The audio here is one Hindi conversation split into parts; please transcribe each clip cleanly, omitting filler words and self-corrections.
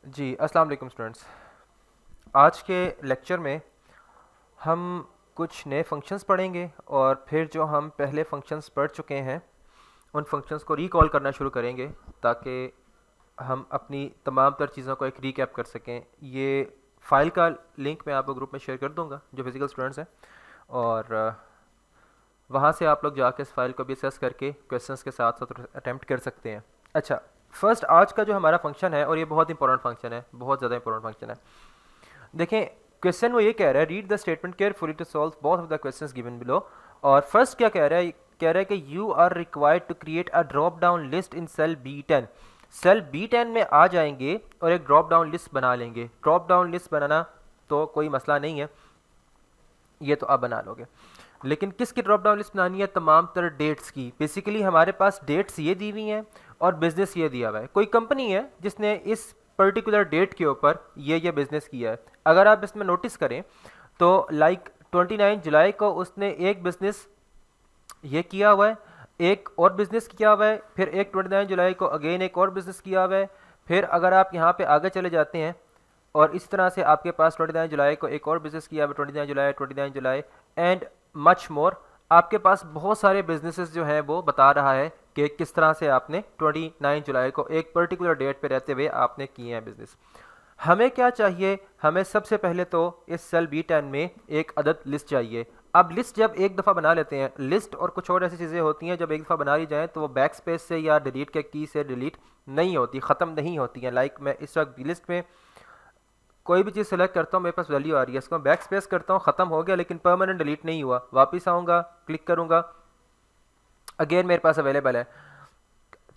जी, अस्सलाम वालेकुम स्टूडेंट्स। आज के लेक्चर में हम कुछ नए फंक्शंस पढ़ेंगे और फिर जो हम पहले फंक्शंस पढ़ चुके हैं उन फंक्शंस को रिकॉल करना शुरू करेंगे ताकि हम अपनी तमाम तर चीज़ों को एक रिकैप कर सकें। ये फ़ाइल का लिंक मैं आपको ग्रुप में शेयर कर दूंगा जो फिज़िकल स्टूडेंट्स हैं, और वहाँ से आप लोग जाकर इस फाइल को भी एक्सेस करके क्वेश्चंस के साथ साथ अटैम्प्ट कर सकते हैं। अच्छा, फर्स्ट आज का जो हमारा फंक्शन है, और ये बहुत इंपॉर्टेंट फंक्शन है, बहुत ज़्यादा इंपॉर्टेंट फंक्शन है। देखें, क्वेश्चन वो ये कह रहा है, read the statement carefully to solve both of the questions given below. और फर्स्ट क्या कह रहा है? कह रहा है कि you are required to create a drop down list in cell B10। Cell B10 में आ जाएंगे और एक ड्रॉप डाउन लिस्ट बना लेंगे। ड्रॉप डाउन लिस्ट बनाना तो कोई मसला नहीं है, ये तो आप बना लोगे, लेकिन किसकी ड्रॉप डाउन लिस्ट बनानी है? तमाम तरह डेट्स की। बेसिकली हमारे पास डेट्स ये दी हुई हैं और बिजनेस ये दिया हुआ है। कोई कंपनी है जिसने इस पर्टिकुलर डेट के ऊपर ये बिजनेस किया है। अगर आप इसमें नोटिस करें तो लाइक 29 जुलाई को उसने एक बिजनेस ये किया हुआ है, एक और बिजनेस किया हुआ है, फिर एक 29 जुलाई को अगेन एक और बिजनेस किया हुआ है। फिर अगर आप यहाँ पे आगे चले जाते हैं और इस तरह से आपके पास 29 जुलाई को एक और बिजनेस किया हुआ है, 29 जुलाई एंड मच मोर। आपके पास बहुत सारे बिजनेसेस जो हैं वो बता रहा है कि किस तरह से आपने 29 जुलाई को एक पर्टिकुलर डेट पे रहते हुए आपने किए हैं बिजनेस। हमें क्या चाहिए? हमें सबसे पहले तो इस सेल B10 में एक अदद लिस्ट चाहिए। अब लिस्ट जब एक दफ़ा बना लेते हैं, लिस्ट और कुछ और ऐसी चीज़ें होती हैं जब एक दफ़ा बना ली जाए तो वो बैक स्पेस से या डिलीट के की से डिलीट नहीं होती, ख़त्म नहीं होती हैं। लाइक मैं इस वक्त लिस्ट में कोई भी चीज़ सेलेक्ट करता हूँ, मेरे पास वैल्यू आ रही है, इसको बैक स्पेस करता हूँ, ख़त्म हो गया, लेकिन परमानेंट डिलीट नहीं हुआ। वापस आऊँगा, क्लिक करूँगा, अगेन मेरे पास अवेलेबल है।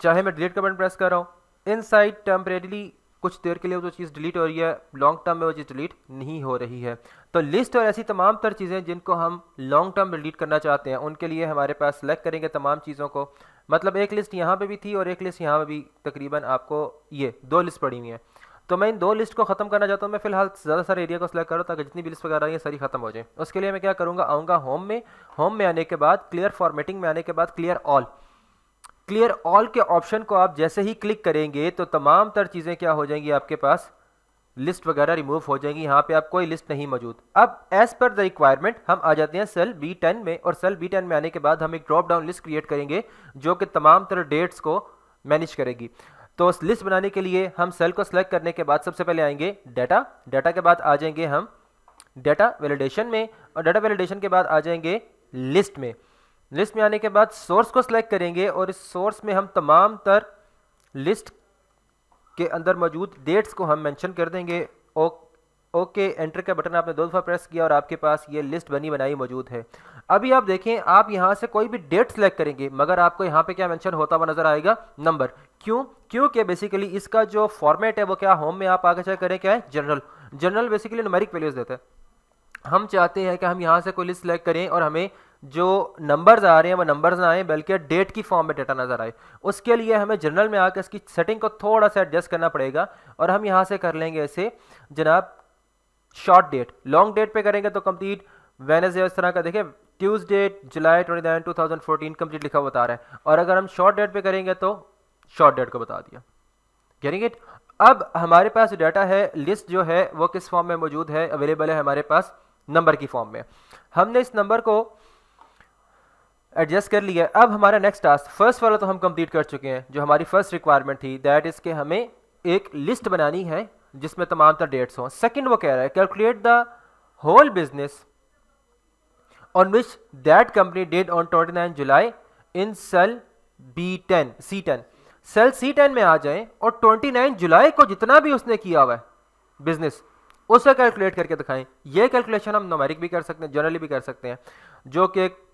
चाहे मैं डिलीट का बटन प्रेस कर रहा हूँ, इनसाइड टेम्परेरीली कुछ देर के लिए वो चीज़ डिलीट हो रही है, लॉन्ग टर्म में वो चीज़ डिलीट नहीं हो रही है। तो लिस्ट और ऐसी तमाम तर चीज़ें जिनको हम लॉन्ग टर्म में डिलीट करना चाहते हैं, उनके लिए हमारे पास सेलेक्ट करेंगे तमाम चीज़ों को। मतलब एक लिस्ट यहाँ पे भी थी और एक लिस्ट यहाँ पे भी, तकरीबन आपको ये दो लिस्ट पड़ी हुई हैं। तो मैं इन दो लिस्ट को ख़त्म करना चाहता हूँ। मैं फिलहाल ज़्यादा सारे एरिया को सिलेक्ट करूँ ताकि जितनी भी लिस्ट वगैरह है सारी ख़त्म हो जाए। उसके लिए मैं क्या करूँगा, आऊँगा होम में। होम में आने के बाद क्लियर फॉर्मेटिंग में आने के बाद क्लियर ऑल। क्लियर ऑल के ऑप्शन को आप जैसे ही क्लिक करेंगे तो तमाम तर चीज़ें क्या हो जाएंगी, आपके पास लिस्ट वगैरह रिमूव हो जाएंगी। यहाँ पे आप कोई लिस्ट नहीं मौजूद। अब एज पर द रिक्वायरमेंट हम आ जाते हैं सेल B10 में, और सेल B10 में आने के बाद हम एक ड्रॉप डाउन लिस्ट क्रिएट करेंगे जो कि तमाम तरह डेट्स को मैनेज करेगी। तो उस लिस्ट बनाने के लिए हम सेल को सिलेक्ट करने के बाद सबसे पहले आएंगे डाटा। डाटा के बाद आ जाएंगे हम डाटा वैलिडेशन में, और डाटा वैलिडेशन के बाद आ जाएंगे लिस्ट में। लिस्ट में आने के बाद सोर्स को सिलेक्ट करेंगे और इस सोर्स में हम तमाम तर लिस्ट के अंदर मौजूद डेट्स को हम मेंशन कर देंगे। ओके, एंटर का बटन आपने दो दफ़ा प्रेस किया और आपके पास ये लिस्ट बनी बनाई मौजूद है। अभी आप देखें, आप यहाँ से कोई भी डेट सेलेक्ट करेंगे मगर आपको यहाँ पे क्या मेंशन होता हुआ नजर आएगा? नंबर। क्यों? क्योंकि बेसिकली इसका जो फॉर्मेट है वो क्या, होम में आप आगे चेक करें क्या है, general. General basically numeric values देता है। हम चाहते हैं कि हम यहाँ से कोई लिस्ट सेलेक्ट करें और हमें जो नंबर्स आ रहे हैं वो नंबर्स ना आए बल्कि डेट की फॉर्म में डेटा नजर आए। उसके लिए हमें जनरल में आकर इसकी सेटिंग को थोड़ा सा एडजस्ट करना पड़ेगा, और हम यहाँ से कर लेंगे इसे जनाब शॉर्ट डेट। लॉन्ग डेट पे करेंगे तो कंप्लीट वेनेसडे इस तरह का, देखिए ट्यूसडे जुलाई 29 2014 कंप्लीट लिखा हुआ बता रहा है। और अगर हम शॉर्ट डेट पे करेंगे तो शॉर्ट डेट को बता दिया। Getting it? अब हमारे पास डाटा है, लिस्ट जो है वो किस फॉर्म में मौजूद है, अवेलेबल है हमारे पास नंबर की फॉर्म में। हमने इस नंबर को एडजस्ट कर लिया। अब हमारा नेक्स्ट टास्क, फर्स्ट वाला तो हम कंप्लीट कर चुके हैं, जो हमारी फर्स्ट रिक्वायरमेंट थी, दैट इज के हमें एक लिस्ट बनानी है जिसमें तमाम तर डेट्स हों। सेकंड वो कह रहा है calculate the whole business on which that company did on 29 July in cell B10 C10। Cell C10 में आ जाएं और 29 जुलाई को जितना भी उसने किया हुआ है बिजनेस उसे कैलकुलेट करके दिखाएं। ये कैलकुलेशन हम न्यूमेरिक भी कर सकते हैं, जनरली भी कर सकते हैं, जो कि एक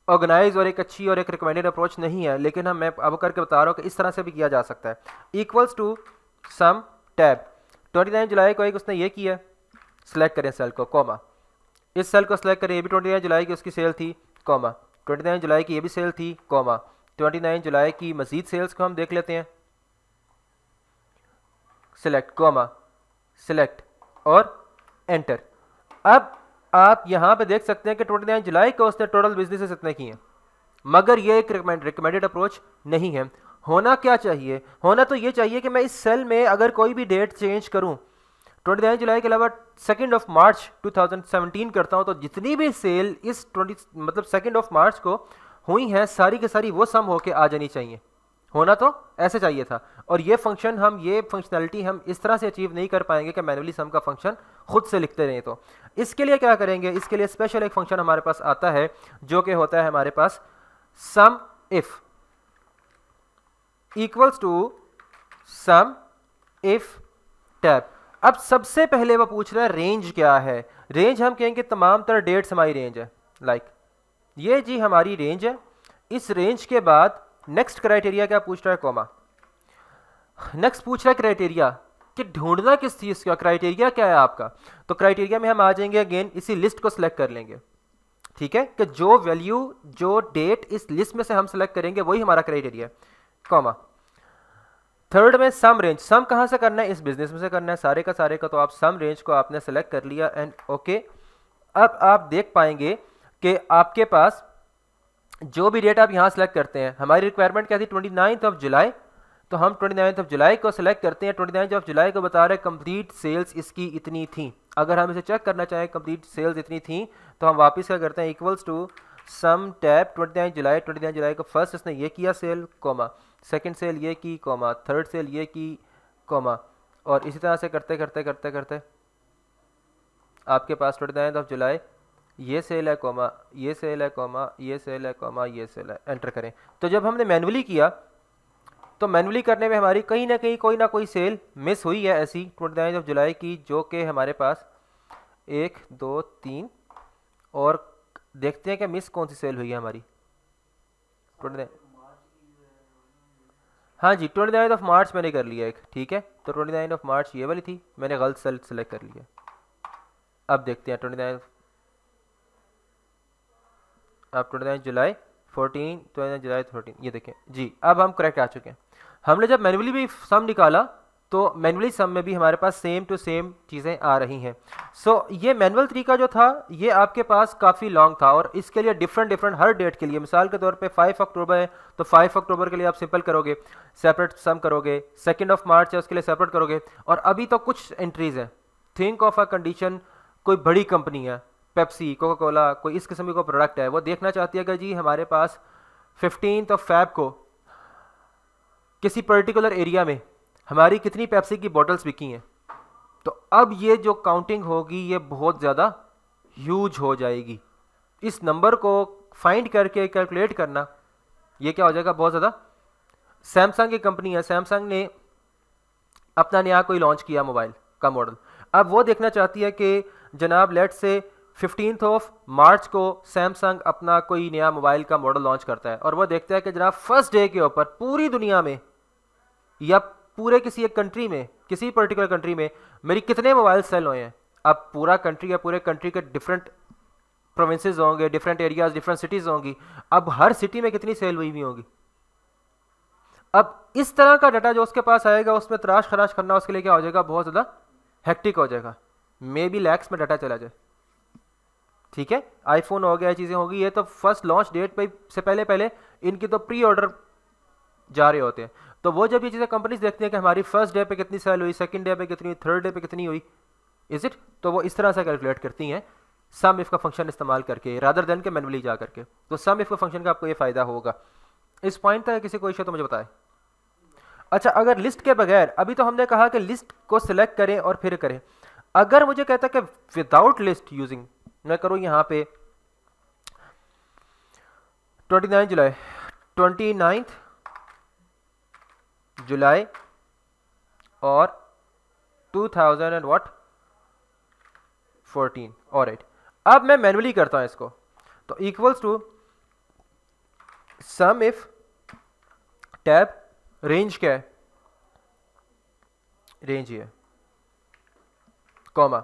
ऑर्गेनाइज और एक अच्छी और एक रिकमेंडेड अप्रोच नहीं है, लेकिन हम मैं अब करके बता रहा हूँ कि इस तरह से भी किया जा सकता है। इक्वल्स टू सम टैब 29 जुलाई को एक उसने ये किया, सेलेक्ट करें सेल को, कॉमा, इस सेल को सेलेक्ट करें, ये भी 29 जुलाई की उसकी सेल थी, कॉमा, 29 जुलाई की ये भी सेल थी, कॉमा, 29 जुलाई की मजीद सेल्स को हम देख लेते हैं, सिलेक्ट, कॉमा, सिलेक्ट और एंटर। अब आप यहां पे देख सकते हैं कि 29 जुलाई को उसने टोटल बिजनेसेस इतने किए हैं, मगर ये एक रिकमेंडेड अप्रोच नहीं है। होना क्या चाहिए, होना तो ये चाहिए कि मैं इस सेल में अगर कोई भी डेट चेंज करूं, 29 जुलाई के अलावा 2 मार्च 2017 करता हूं, तो जितनी भी सेल इस 20 मतलब 2 मार्च को हुई हैं सारी की सारी वो सम होके आ जानी चाहिए। होना तो ऐसे चाहिए था। और ये फंक्शन हम ये फंक्शनैलिटी हम इस तरह से अचीव नहीं कर पाएंगे कि मैनुअली सम का फंक्शन खुद से लिखते रहें। तो इसके लिए क्या करेंगे, इसके लिए स्पेशल एक फंक्शन हमारे पास आता है जो कि होता है हमारे पास sumif equals to some if tab. अब सबसे पहले वो पूछ रहा है रेंज क्या है। रेंज हम कहेंगे तमाम तरह डेट्स हमारी रेंज है, लाइक ये जी हमारी रेंज है। इस रेंज के बाद नेक्स्ट क्राइटेरिया क्या पूछ रहा है, कॉमा। नेक्स्ट पूछ रहा है क्राइटेरिया कि ढूंढना किस चीज का, क्राइटेरिया क्या है आपका। तो क्राइटेरिया में हम आ जाएंगे अगेन इसी लिस्ट को सिलेक्ट कर लेंगे, ठीक है, कि जो वैल्यू जो डेट इस लिस्ट में से हम सिलेक्ट करेंगे वही हमारा क्राइटेरिया है, कॉमा। थर्ड में सम रेंज, सम कहां से करना है, इस बिजनेस में से करना है सारे का सारे का। तो आप सम रेंज को आपने सेलेक्ट कर लिया एंड ओके। अब आप देख पाएंगे कि आपके पास जो भी डेट आप यहां सेलेक्ट करते हैं, हमारी रिक्वायरमेंट क्या थी 29 जुलाई, तो हम 29 जुलाई को सिलेक्ट करते हैं। 29 जुलाई को बता रहे कंप्लीट सेल्स इसकी इतनी थी। अगर हम इसे चेक करना चाहें कंप्लीट सेल्स इतनी थी, तो हम वापस क्या करते हैं, इक्वल्स टू सम टैब 29 जुलाई को फर्स्ट इसने ये किया सेल, कॉमा, सेकंड सेल ये की, कॉमा, थर्ड सेल ये की, कॉमा, और इसी तरह से करते करते करते करते आपके पास 29 जुलाई ये सेल है, कॉमा, ये सेल है, कॉमा, ये सेल है, कॉमा, ये सेल है, एंटर करें। तो जब हमने मैनुअली किया तो मैनुअली करने में हमारी कहीं ना कहीं कोई ना कोई सेल मिस हुई है ऐसी 29 जुलाई की, जो कि हमारे पास 1 2 3, और देखते हैं कि मिस कौन सी सेल हुई है हमारी 29। हाँ जी 29 मार्च मैंने कर लिया एक, ठीक है। तो 29 मार्च ये वाली थी, मैंने गलत सेल सेलेक्ट कर लिया। अब देखते हैं 29, अब 29 जुलाई 14, 29 जुलाई 14, ये देखें जी, अब हम करेक्ट आ चुके हैं। हमने जब मैनुअली भी सम निकाला तो मैनुअली सम में भी हमारे पास सेम टू सेम चीज़ें आ रही हैं। सो ये मैनुअल तरीका जो था ये आपके पास काफ़ी लॉन्ग था, और इसके लिए डिफरेंट हर डेट के लिए, मिसाल के तौर पे 5 अक्टूबर है तो 5 अक्टूबर के लिए आप सिंपल करोगे, सेपरेट सम करोगे। 2 मार्च है उसके लिए सेपरेट करोगे। और अभी तो कुछ एंट्रीज हैं, थिंक ऑफ अ कंडीशन, कोई बड़ी कंपनी है, पेप्सी, कोका कोला, कोई इस किस्म का प्रोडक्ट है, वो देखना चाहती है कि जी हमारे पास 15 फ़रवरी को किसी पर्टिकुलर एरिया में हमारी कितनी पेप्सी की बॉटल्स बिकी हैं। तो अब ये जो काउंटिंग होगी ये बहुत ज़्यादा ह्यूज हो जाएगी। इस नंबर को फाइंड करके कैलकुलेट करना ये क्या हो जाएगा, बहुत ज़्यादा। सैमसंग की कंपनी है, सैमसंग ने अपना नया कोई लॉन्च किया मोबाइल का मॉडल। अब वो देखना चाहती है कि जनाब लेट से 15 मार्च को सैमसंग अपना कोई नया मोबाइल का मॉडल लॉन्च करता है, और वो देखता है कि जनाब फर्स्ट डे के ऊपर पूरी दुनिया में या पूरे किसी एक कंट्री में, किसी पर्टिकुलर कंट्री में मेरी कितने मोबाइल सेल हुए हैं। अब पूरा कंट्री या पूरे कंट्री के डिफरेंट प्रोविंसेस होंगे, डिफरेंट एरियाज, डिफरेंट सिटीज़ होंगी। अब हर सिटी में कितनी सेल हुई होगी। अब इस तरह का डाटा जो उसके पास आएगा उसमें तराश खराश करना उसके लिए क्या हो जाएगा, बहुत ज़्यादा हेक्टिक हो जाएगा, मे बी लैक्स में डाटा चला जाए, ठीक है। आईफोन हो गया, चीज़ें होगी, ये तो फर्स्ट लॉन्च डेट पे से पहले पहले इनकी तो प्री ऑर्डर जा रहे होते हैं। तो वो जब ये चीज़ें कंपनीज देखती हैं कि हमारी फर्स्ट डे पे कितनी सेल हुई, सेकंड डे पे कितनी हुई, थर्ड डे पे कितनी हुई, इज इट, तो वो इस तरह से कैलकुलेट करती हैं सम इफ का फंक्शन इस्तेमाल करके, रादर देन के मैनुअली जा करके। तो सम इफ का फंक्शन का आपको ये फ़ायदा होगा। इस पॉइंट तक किसी को इशू तो मुझे बताए। अच्छा, अगर लिस्ट के बगैर, अभी तो हमने कहा कि लिस्ट को सिलेक्ट करें और फिर करें, अगर मुझे कहता है कि विदाउट लिस्ट यूजिंग, मैं करूँ यहाँ पे 29 जुलाई 29 जुलाई और 2014, ऑलराइट। अब मैं मैनुअली करता हूं इसको, तो equals to some if tab, range क्या है, रेंज ये, कॉमा,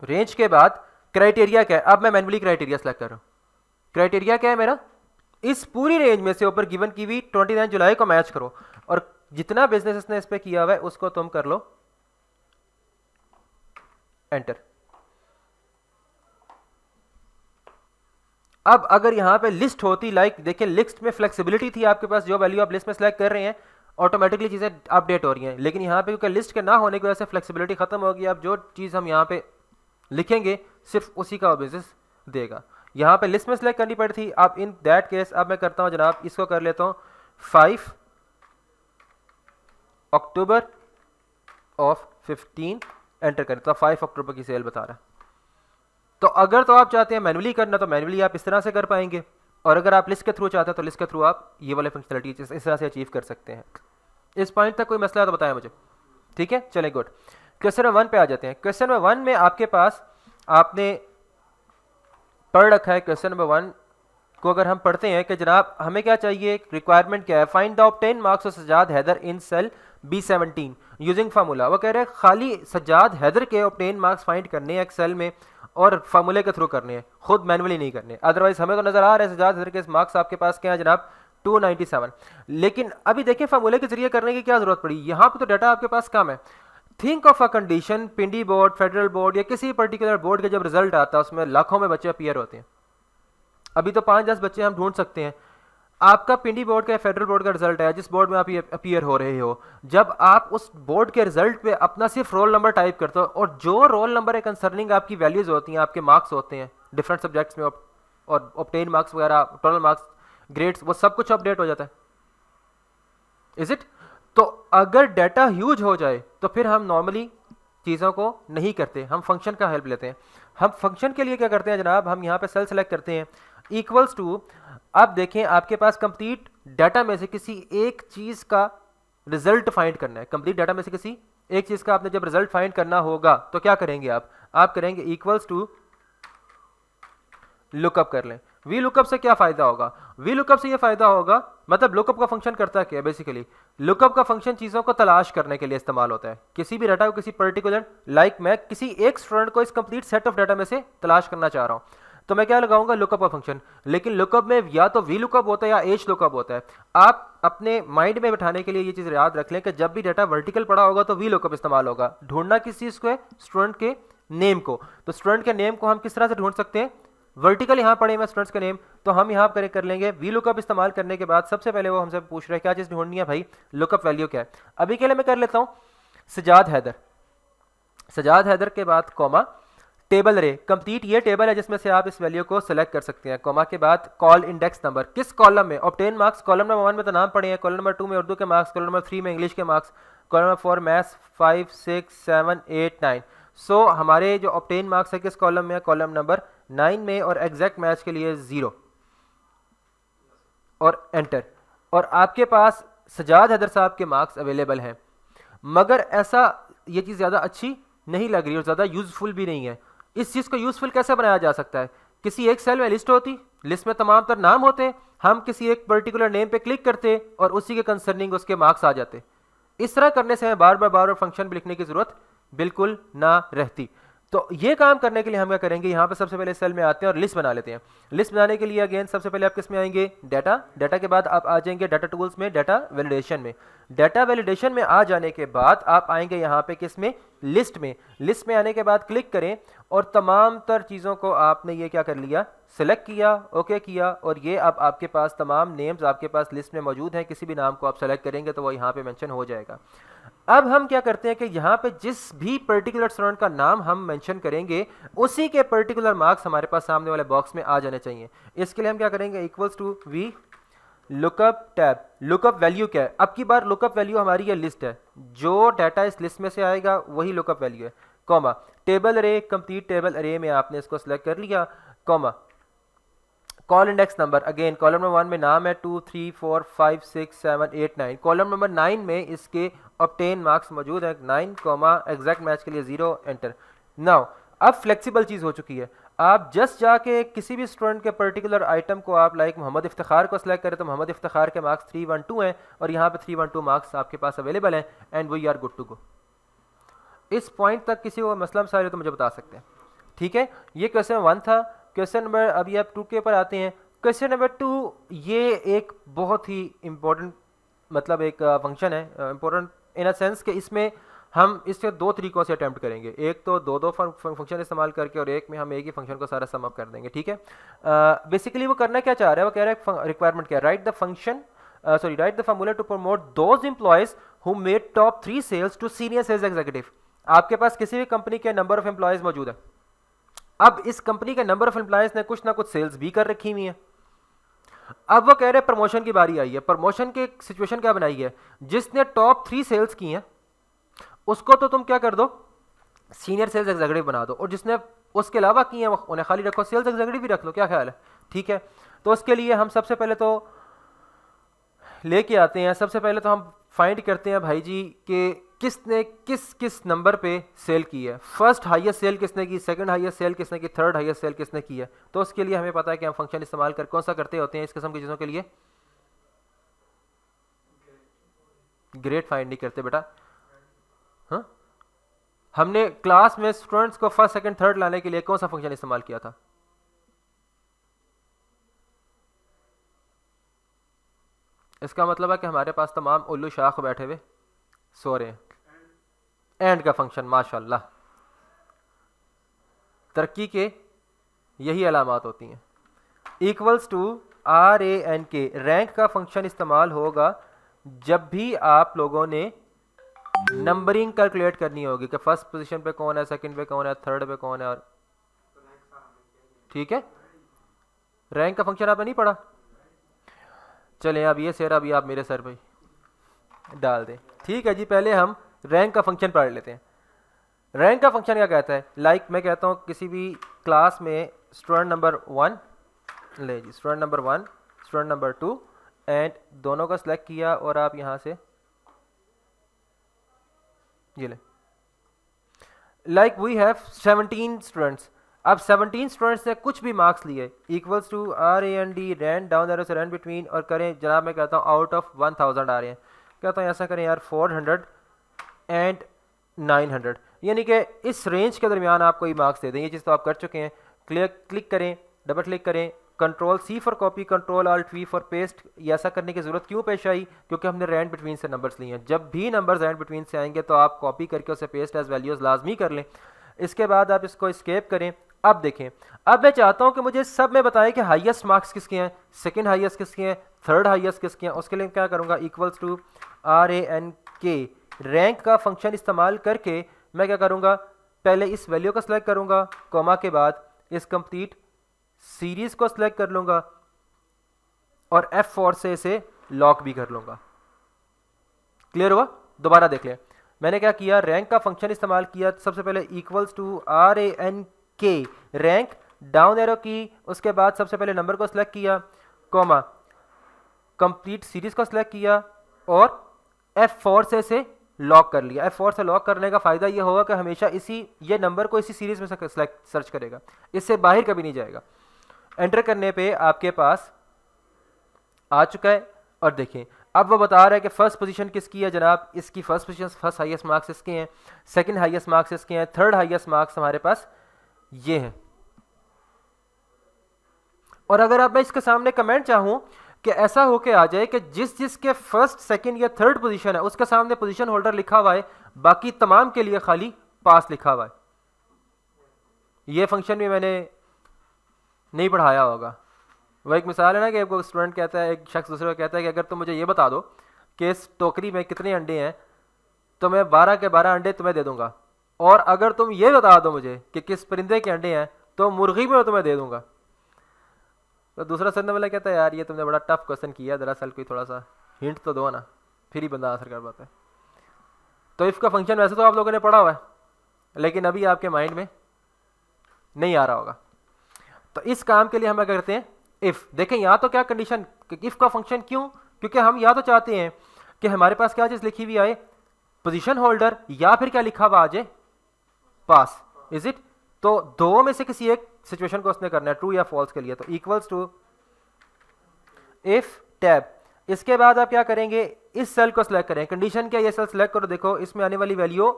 रेंज के बाद क्राइटेरिया क्या है। अब मैं मैनुअली क्राइटेरिया सेलेक्ट कर रहा हूं। क्राइटेरिया क्या है मेरा, इस पूरी रेंज में से ऊपर गिवन की हुई 29 जुलाई को मैच करो, और जितना बिजनेस इसने इस पे किया हुआ है उसको तुम कर लो एंटर। अब अगर यहाँ पे लिस्ट होती, लाइक देखिए लिस्ट में फ्लेक्सिबिलिटी थी आपके पास, जो वैल्यू आप लिस्ट में सेलेक्ट कर रहे हैं ऑटोमेटिकली चीज़ें अपडेट हो रही हैं, लेकिन यहाँ पे क्योंकि लिस्ट के ना होने की वजह से फ्लेक्सिबिलिटी खत्म होगी। अब जो चीज़ हम यहाँ पे लिखेंगे सिर्फ उसी का बेसिस देगा। यहाँ पे लिस्ट में सेलेक्ट करनी पड़ी थी, अब इन दैट केस अब मैं करता हूँ जनाब, इसको कर लेता हूँ 5 अक्टूबर ऑफ 15 एंटर करें तो 5 अक्टूबर की सेल बता रहा है। तो अगर तो आप चाहते हैं मैनुअली करना तो मैनुअली आप इस तरह से कर पाएंगे, और अगर आप लिस्ट के थ्रू चाहते हैं तो लिस्ट के थ्रू आप ये वाले फंक्शनलिटी इस तरह से अचीव कर सकते हैं। इस पॉइंट तक कोई मसला है तो बताया मुझे, ठीक है। चले गुड, क्वेश्चन नंबर 1 पे आ जाते हैं। क्वेश्चन नंबर 1 में आपके पास आपने पढ़ रखा है, क्वेश्चन नंबर 1 को अगर हम पढ़ते हैं कि जनाब हमें क्या चाहिए, रिक्वायरमेंट क्या है, find the obtain marks of Sajjad Haider in cell B17 using formula. वो कह रहे हैं खाली सजाद हैदर के ऑब्टेन मार्क्स फाइंड करने हैं एक्सेल में और फार्मूले के थ्रू करने हैं, खुद मैनुअली नहीं करने। अदरवाइज हमें तो नजर आ रहा है सजाद हैदर के मार्क्स आपके पास क्या है जनाब 297, लेकिन अभी देखिए फार्मूले के जरिए करने की क्या जरूरत पड़ी, यहाँ पे तो डाटा आपके पास कम है। Think of a condition, Pindi board, federal board या किसी पर्टिकुलर बोर्ड का जब रिजल्ट आता है उसमें लाखों में बच्चे अपीयर होते हैं। अभी तो 5-10 बच्चे हम ढूंढ सकते हैं। आपका पिंडी बोर्ड का या फेडरल बोर्ड का रिजल्ट है, जिस बोर्ड में आप अपीयर हो रहे हो, जब आप उस बोर्ड के रिजल्ट पे अपना सिर्फ रोल नंबर टाइप करते हो और जो रोल नंबर है कंसर्निंग आपकी वैल्यूज होती हैं, आपके मार्क्स होते हैं डिफरेंट सब्जेक्ट्स में और ऑब्टेन मार्क्स वगैरह, टोटल मार्क्स, ग्रेड्स, वो सब कुछ अपडेट हो जाता है। Is it? तो अगर डाटा ह्यूज हो जाए तो फिर हम नॉर्मली चीज़ों को नहीं करते, हम फंक्शन का हेल्प लेते हैं। हम फंक्शन के लिए क्या करते हैं जनाब, हम यहाँ पे सेल सेलेक्ट करते हैं इक्वल्स टू, अब देखें आपके पास कंप्लीट डाटा में से किसी एक चीज़ का रिजल्ट फाइंड करना है। कंप्लीट डाटा में से किसी एक चीज़ का आपने जब रिजल्ट फाइंड करना होगा तो क्या करेंगे आप करेंगे इक्वल्स टू लुकअप कर लें। वी लुकअप से क्या फायदा होगा, वी लुकअप से ये फायदा होगा, मतलब लुकअप का फंक्शन करता क्या है बेसिकली, लुकअप का फंक्शन चीज़ों को तलाश करने के लिए इस्तेमाल होता है। किसी भी डाटा को किसी पर्टिकुलर, लाइक मैं किसी एक स्टूडेंट को इस कंप्लीट सेट ऑफ डाटा में से तलाश करना चाह रहा हूँ तो मैं क्या लगाऊंगा, लुकअप का फंक्शन। लेकिन लुकअप में या तो वी लुकअप होता है या एच लुकअप होता है। आप अपने माइंड में बिठाने के लिए ये चीज़ याद रख लें कि जब भी डाटा वर्टिकल पड़ा होगा तो वी लुकअप इस्तेमाल होगा। ढूंढना किस चीज़ को है, स्टूडेंट के नेम को। तो स्टूडेंट के नेम को हम किस तरह से ढूंढ सकते हैं, वर्टिकल यहाँ पड़े हुए स्टूडेंट्स का नेम, तो हम यहाँ कर लेंगे वी लुकअप इस्तेमाल करने के बाद सबसे पहले वो हमसे पूछ रहे हैं क्या चीज़ ढूंढनी है भाई, लुकअप वैल्यू क्या है। अभी के लिए मैं कर लेता हूँ सजाद हैदर, सजाद हैदर के बाद कॉमा टेबल रे, कंप्लीट ये टेबल है जिसमें से आप इस वैल्यू को सेलेक्ट कर सकते हैं। कॉमा के बाद कॉल इंडेक्स नंबर, किस कॉलम में, ऑब्टेन मार्क्स कॉलम नंबर 1 में तो नाम पड़े हैं, कॉलम नंबर 2 में उर्दू के मार्क्स, कॉलम नंबर 3 में इंग्लिश के मार्क्स, कॉलम नंबर 4 मैथ्स, 5 6 7 8 9। सो हमारे जो ऑब्टेन मार्क्स है किस कॉलम में है, कॉलम नंबर 9 में, और एग्जैक्ट मैच के लिए 0 और एंटर। और आपके पास सजाद हैदर साहब के मार्क्स अवेलेबल हैं, मगर ऐसा ये चीज़ ज़्यादा अच्छी नहीं लग रही और ज़्यादा यूजफुल भी नहीं है। इस चीज़ को यूजफुल कैसे बनाया जा सकता है, किसी एक सेल में लिस्ट होती, लिस्ट में तमाम तर नाम होते, हम किसी एक पर्टिकुलर नेम पे क्लिक करते और उसी के कंसर्निंग उसके मार्क्स आ जाते। इस तरह करने से हमें बार बार फंक्शन भी लिखने की जरूरत बिल्कुल ना रहती। तो ये काम करने के लिए हम क्या करेंगे, यहाँ पे सबसे पहले सेल में आते हैं और लिस्ट बना लेते हैं। लिस्ट बनाने के लिए अगेन सबसे पहले आप किस में आएंगे, डाटा, डाटा के बाद आप आ जाएंगे डाटा टूल्स में, डाटा वैलिडेशन में। डाटा वैलिडेशन में आ जाने के बाद आप आएंगे यहाँ पे किस में, लिस्ट में। लिस्ट में आने के बाद क्लिक करें और तमाम तर चीज़ों को आपने ये क्या कर लिया, सेलेक्ट किया, ओके किया, और ये अब आपके पास तमाम नेम्स आपके पास लिस्ट में मौजूद हैं। किसी भी नाम को आप सेलेक्ट करेंगे तो वो यहाँ पे मेंशन हो जाएगा। अब हम क्या करते हैं कि यहाँ पे जिस भी पर्टिकुलर स्टूडेंट का नाम हम मेंशन करेंगे उसी के पर्टिकुलर मार्क्स हमारे पास सामने वाले बॉक्स में आ जाने चाहिए। इसके लिए हम क्या करेंगे, equals to V lookup tab, lookup value क्या है, अब की बार लुकअप वैल्यू हमारी ये लिस्ट है, जो डाटा इस लिस्ट में से आएगा वही लुकअप वैल्यू है। कॉमा टेबल अरे, कंप्लीट टेबल अरे में आपने इसको सिलेक्ट कर लिया। Comma call index number, again column number 1 में नाम है 2 3 4 5 6 7 8 9, कॉलम नंबर 9 में इसके ऑब्टेन मार्क्स मौजूद है 9, कॉमा एग्जैक्ट मैच के लिए 0, एंटर। नाउ अब फ्लेक्सिबल चीज़ हो चुकी है, आप जस्ट जाके किसी भी स्टूडेंट के पर्टिकुलर आइटम को आप लाइक मोहम्मद इफ्तिखार को सिलेक्ट करें तो मोहम्मद इफ्तिखार के मार्क्स 312 हैं और यहाँ पे 312 मार्क्स आपके पास अवेलेबल हैं and we are good to go. इस पॉइंट तक किसी को मसला मसाइल हो तो मुझे बता सकते हैं, ठीक है। ये क्वेश्चन 1 था। क्वेश्चन नंबर, अभी आप 2 के ऊपर आते हैं। क्वेश्चन नंबर 2 ये एक बहुत ही इम्पोर्टेंट, मतलब एक फंक्शन है, इम्पोर्टेंट इन अ सेंस कि इसमें हम इससे दो तरीकों से अटैम्प्ट करेंगे, एक तो दो फंक्शन इस्तेमाल करके और एक में हम एक ही फंक्शन को सारा सम अप कर देंगे, ठीक है। बेसिकली वो करना क्या चाह रहा है, वो कह रहा है रिक्वायरमेंट क्या, write the function write the formula to promote those employees who made top 3 sales to senior sales executive. आपके पास किसी भी कंपनी के नंबर ऑफ एम्प्लॉयज मौजूद है, अब इस कंपनी के नंबर ऑफ एम्प्लॉयज ने कुछ ना कुछ सेल्स भी कर रखी हुई है। अब वो कह रहे हैं प्रमोशन की बारी आई है, प्रमोशन की सिचुएशन क्या बनाई है, जिसने टॉप 3 सेल्स की हैं उसको तो तुम क्या कर दो, सीनियर सेल्स एग्जीक्यूटिव बना दो, और जिसने उसके अलावा की हैं उन्हें खाली रखो, सेल्स एग्जीक्यूटिव भी रख लो, क्या ख्याल है, ठीक है। तो उसके लिए हम सबसे पहले तो लेके आते हैं, सबसे पहले तो हम फाइंड करते हैं भाई जी कि किसने किस किस नंबर पे सेल की है, फर्स्ट हाईएस्ट सेल किसने की, सेकंड हाईएस्ट सेल किसने की, थर्ड हाईएस्ट सेल किसने की है। तो उसके लिए हमें पता है कि हम फंक्शन इस्तेमाल कर कौन सा करते होते हैं इस किस्म की चीज़ों के लिए, ग्रेड फाइंड नहीं करते बेटा। हाँ, हमने क्लास में स्टूडेंट्स को फर्स्ट सेकंड थर्ड लाने के लिए कौन सा फंक्शन इस्तेमाल किया था, इसका मतलब है कि हमारे पास तमाम उल्लू शाख बैठे हुए सो रहे हैं। एंड का फंक्शन, माशाल्लाह, तरक्की के यही अलामात होती हैं। इक्वल्स टू RANK, रैंक का फंक्शन इस्तेमाल होगा जब भी आप लोगों ने नंबरिंग कैलकुलेट करनी होगी कि फर्स्ट पोजीशन पे कौन है, सेकंड पे कौन है, थर्ड पे कौन है, और ठीक है। रैंक का फंक्शन आपने नहीं पढ़ा, चलें अब ये शेर अभी आप मेरे सर पे डाल दें, ठीक है जी। पहले हम रैंक का फंक्शन पढ़ लेते हैं। रैंक का फंक्शन क्या कहता है, मैं कहता हूँ किसी भी क्लास में स्टूडेंट नंबर 1 ले जी, student number 1, student number 2, and दोनों का सिलेक्ट किया और आप यहाँ से ये ले, वी हैव 17 स्टूडेंट्स। अब 17 स्टूडेंट्स ने कुछ भी मार्क्स लिए, equals to RAND, rand down arrow से रैंड बिटवीन, और करें जनाब मैं कहता हूँ आउट ऑफ 1000 आ रहे हैं, कहता हूँ ऐसा करें यार 400 एंड 900, यानी कि इस रेंज के दरमियान आप कोई मार्क्स दे दें। ये चीज़ तो आप कर चुके हैं, क्लिक करें, डबल क्लिक करें, Ctrl+C for copy, Ctrl+Alt+V for paste. ये ऐसा करने की ज़रूरत क्यों पेश आई, क्योंकि हमने रैंड बिटवीन से नंबर्स लिए हैं। जब भी नंबर्स रैंड बिटवीन से आएंगे तो आप कॉपी करके उसे पेस्ट एज वैल्यूज़ लाजमी कर लें। इसके बाद आप इसको स्केप करें। अब देखें, अब मैं चाहता हूं कि मुझे सब में बताएं कि हाईएस्ट मार्क्स किसके हैं, सेकंड हाईएस्ट किसके हैं, थर्ड हाईएस्ट किसके हैं। उसके लिए क्या करूंगा, इक्वल्स टू RANK, रैंक का फंक्शन इस्तेमाल करके मैं क्या करूंगा, पहले इस वैल्यू को सिलेक्ट करूंगा, कॉमा के बाद इस कंप्लीट सीरीज को सिलेक्ट कर लूंगा और F4 से इसे लॉक भी कर लूंगा। क्लियर हुआ, दोबारा देख लें। मैंने क्या किया, रैंक का फंक्शन इस्तेमाल किया, सबसे पहले equals to RANK, rank down arrow की, उसके बाद सबसे पहले नंबर को सिलेक्ट किया, कॉमा कंप्लीट सीरीज को सिलेक्ट किया और F4 से इसे लॉक कर लिया। F4 से लॉक करने का फ़ायदा ये होगा कि हमेशा ये नंबर को इसी सीरीज में सर्च करेगा, इससे बाहर कभी नहीं जाएगा। एंटर करने पे आपके पास आ चुका है और देखें अब वो बता रहा है कि फर्स्ट पोजीशन किसकी है जनाब, इसकी first position, first highest marks इसके हैं, सेकंड हाईएस्ट मार्क्स इसके हैं, थर्ड हाईएस्ट मार्क्स हमारे पास ये हैं। और अगर अब मैं इसके सामने कमेंट चाहूं कि ऐसा होके आ जाए कि जिसके फर्स्ट सेकंड या थर्ड पोजीशन है उसके सामने पोजीशन होल्डर लिखा हुआ है, बाकी तमाम के लिए खाली पास लिखा हुआ है। ये फंक्शन भी मैंने नहीं पढ़ाया होगा। वह एक मिसाल है ना कि एक स्टूडेंट कहता है, एक शख्स दूसरे को कहता है कि अगर तुम मुझे ये बता दो कि इस टोकरी में कितने अंडे हैं तो मैं 12 के 12 अंडे तुम्हें दे दूंगा, और अगर तुम ये बता दो मुझे कि किस परिंदे के अंडे हैं तो मुर्गी में तुम्हें दे दूंगा। तो दूसरा सुनने वाला कहता है यार ये तुमने बड़ा टफ क्वेश्चन किया, दरअसल कोई थोड़ा सा हिंट तो दो ना, फिर ही बंदा आंसर कर पाता है। तो इफ का फंक्शन वैसे तो आप लोगों ने पढ़ा हुआ है लेकिन अभी आपके माइंड में नहीं आ रहा होगा। तो इस काम के लिए हम क्या करते हैं, इफ। देखें यहाँ तो क्या कंडीशन, इफ का फंक्शन क्यों, क्योंकि हम या तो चाहते हैं कि हमारे पास क्या चीज लिखी हुई आए, पोजीशन होल्डर, या फिर क्या लिखा हुआ आ जाए, पास। Is it? तो दो में से किसी एक सिचुएशन को उसने करना है, ट्रू या फॉल्स के लिए। तो इक्वल्स टू इफ टैब। इसके बाद आप क्या करेंगे, इस सेल को सिलेक्ट करें, कंडीशन क्या, ये सेल सिलेक्ट करो, देखो इसमें आने वाली वैल्यू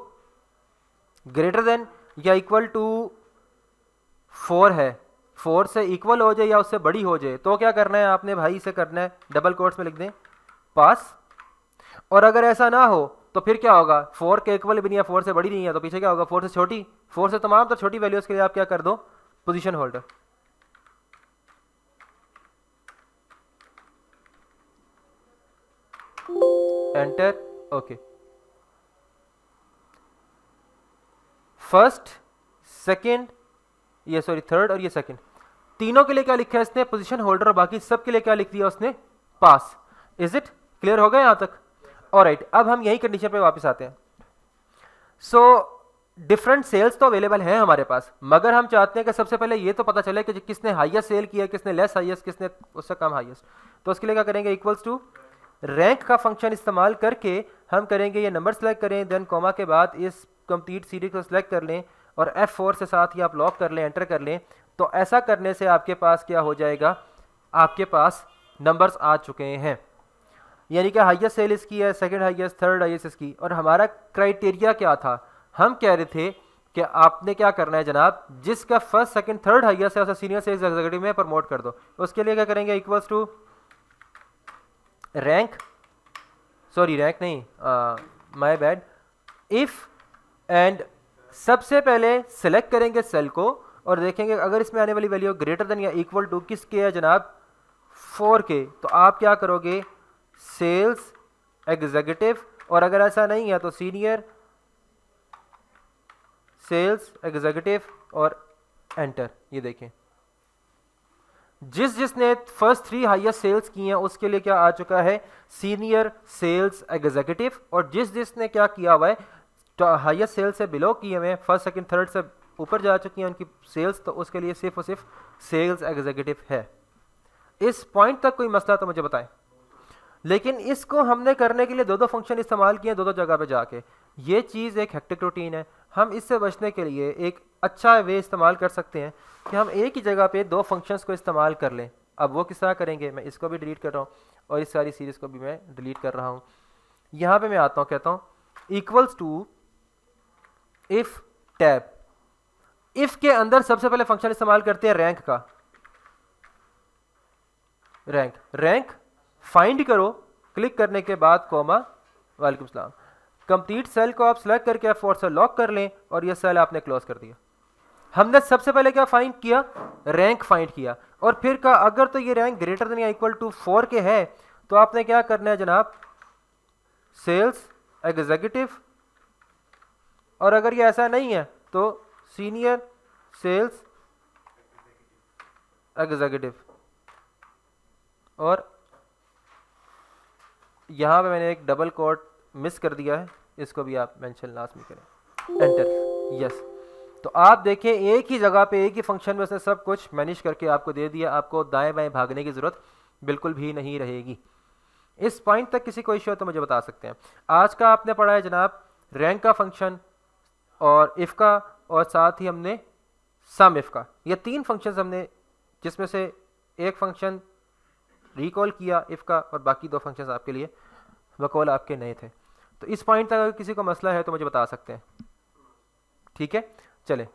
ग्रेटर देन या इक्वल टू 4 है, 4 से इक्वल हो जाए या उससे बड़ी हो जाए तो क्या करना है आपने भाई, इसे करना है डबल कोट्स में लिख दें पास। और अगर ऐसा ना हो तो फिर क्या होगा, 4 के इक्वल भी नहीं है, 4 से बड़ी नहीं है, तो पीछे क्या होगा, 4 से छोटी, 4 से तमाम तो छोटी वैल्यूज के लिए आप क्या कर दो, position holder. Enter, okay. First, second, ये सॉरी थर्ड और ये सेकंड, तीनों के लिए क्या लिखा है इसने, पोजीशन होल्डर, और बाकी सब के लिए क्या लिख दिया उसने, पास। इज इट क्लियर हो गया यहां तक? ऑलराइट, अब हम यही कंडीशन पे वापस आते हैं। सो डिफरेंट सेल्स तो अवेलेबल हैं हमारे पास, मगर हम चाहते हैं कि सबसे पहले ये तो पता चले कि किसने हाईएस्ट सेल किया, किसने लेस हाईएस्ट, किसने उससे कम हाईएस्ट। तो उसके लिए क्या करेंगे, इक्वल्स टू रैंक का फंक्शन इस्तेमाल करके हम करेंगे, ये नंबर सेलेक्ट करें, देन कॉमा के बाद इस कंप्लीट सीरीज को सिलेक्ट कर लें और F4 से साथ ही आप लॉक कर लें, एंटर कर लें। तो ऐसा करने से आपके पास क्या हो जाएगा, आपके पास नंबर्स आ चुके हैं, यानी कि हाईएस्ट सेल इसकी है, सेकंड हाईएस्ट, थर्ड हाईएस्ट इसकी। और हमारा क्राइटेरिया क्या था, हम कह रहे थे कि आपने क्या करना है जनाब, जिसका फर्स्ट सेकंड थर्ड हाईएस्ट है उसे सीनियर सेल्स एग्जीक्यूटिव में प्रमोट कर दो। उसके लिए क्या करेंगे, equals to rank, sorry rank नहीं, माय बैड, इफ एंड सबसे पहले सेलेक्ट करेंगे सेल को और देखेंगे अगर इसमें आने वाली वैल्यू ग्रेटर देन या इक्वल टू किसके है जनाब, 4 के, तो आप क्या करोगे, सेल्स एग्जीक्यूटिव, और अगर ऐसा नहीं है तो सीनियर सेल्स एग्जीक्यूटिव और एंटर। ये देखें जिसने फर्स्ट 3 हाईएस्ट सेल्स की हैं उसके लिए क्या आ चुका है, सीनियर सेल्स एग्जीक्यूटिव, और जिसने क्या किया हुआ है, हाईएस्ट सेल्स से बिलो किए हुए, फर्स्ट सेकंड थर्ड से ऊपर जा चुकी हैं उनकी सेल्स, तो उसके लिए सिर्फ और सिर्फ सेल्स एग्जीक्यूटिव है। इस पॉइंट तक कोई मसला तो मुझे बताएं। लेकिन इसको हमने करने के लिए दो फंक्शन इस्तेमाल किए, दो जगह पे जाके, ये चीज़ एक हेक्टिक रूटीन है। हम इससे बचने के लिए एक अच्छा वे इस्तेमाल कर सकते हैं कि हम एक ही जगह पे 2 फंक्शंस को इस्तेमाल कर लें। अब वो किस तरह करेंगे, मैं इसको भी डिलीट कर रहा हूँ और इस सारी सीरीज़ को भी मैं डिलीट कर रहा हूँ। यहाँ पे मैं आता हूँ, कहता हूँ equals to if tab, if के अंदर सबसे पहले फंक्शन इस्तेमाल करते हैं रैंक का, रैंक फाइंड करो, क्लिक करने के बाद कॉमा, वालेकुम सलाम, कंप्लीट सेल को आप सेलेक्ट करके F4 से लॉक कर लें और ये सेल आपने क्लोज कर दिया। हमने सबसे पहले क्या फाइंड किया, रैंक फाइंड किया, और फिर का अगर तो ये रैंक ग्रेटर देन या इक्वल टू 4 के है तो आपने क्या करना है जनाब, सेल्स एग्जीक्यूटिव, और अगर ये ऐसा नहीं है तो सीनियर सेल्स एग्जीक्यूटिव। और यहाँ पे मैंने एक डबल कोट मिस कर दिया है, इसको भी आप मेंशन लाजमी करें, एंटर, यस। तो आप देखें एक ही जगह पे एक ही फंक्शन में उसने सब कुछ मैनेज करके आपको दे दिया, आपको दाएं बाएं भागने की ज़रूरत बिल्कुल भी नहीं रहेगी। इस पॉइंट तक किसी को इश्यू है तो मुझे बता सकते हैं। आज का आपने पढ़ा है जनाब रैंक का फंक्शन और इफ़ का, और साथ ही हमने सम इफ़ का, ये 3 फंक्शंस हमने, जिसमें से एक फंक्शन रिकॉल किया इफ़ का और बाकी 2 फंक्शंस आपके लिए बकौल आपके नए थे। तो इस पॉइंट तक अगर किसी को मसला है तो मुझे बता सकते हैं, ठीक है। चले